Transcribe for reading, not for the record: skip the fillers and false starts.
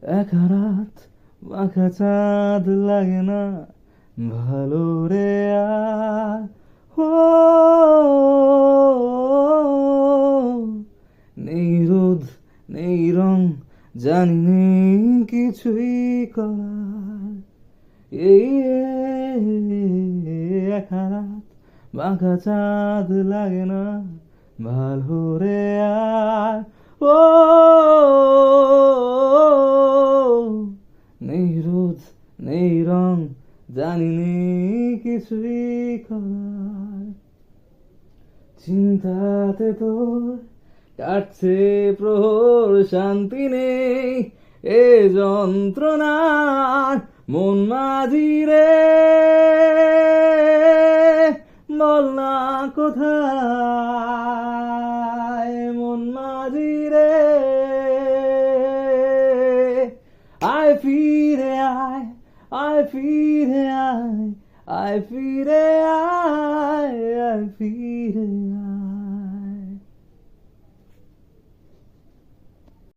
একা রাত বাঁকা চাঁদ লাগে না ভালো রে আর। ও নেই রোদ নেই রং, জানি নেই কিছুই করার। এই একা রাত বাঁকা চাঁদ লাগে না ভালো রে আর। ও নেই রোদ নেই রং, জানি নেই কিছুই করার। চিন্তাতে তোর কাটছে প্রহর, শান্তি নেই এ যন্ত্রণার মন মাঝি রে। বল না কোথায় মন মাঝি রে। আয় ফিরে আয়, আয় ফিরে আয়, আয় ফিরে আয়, আয় ফিরে আয়।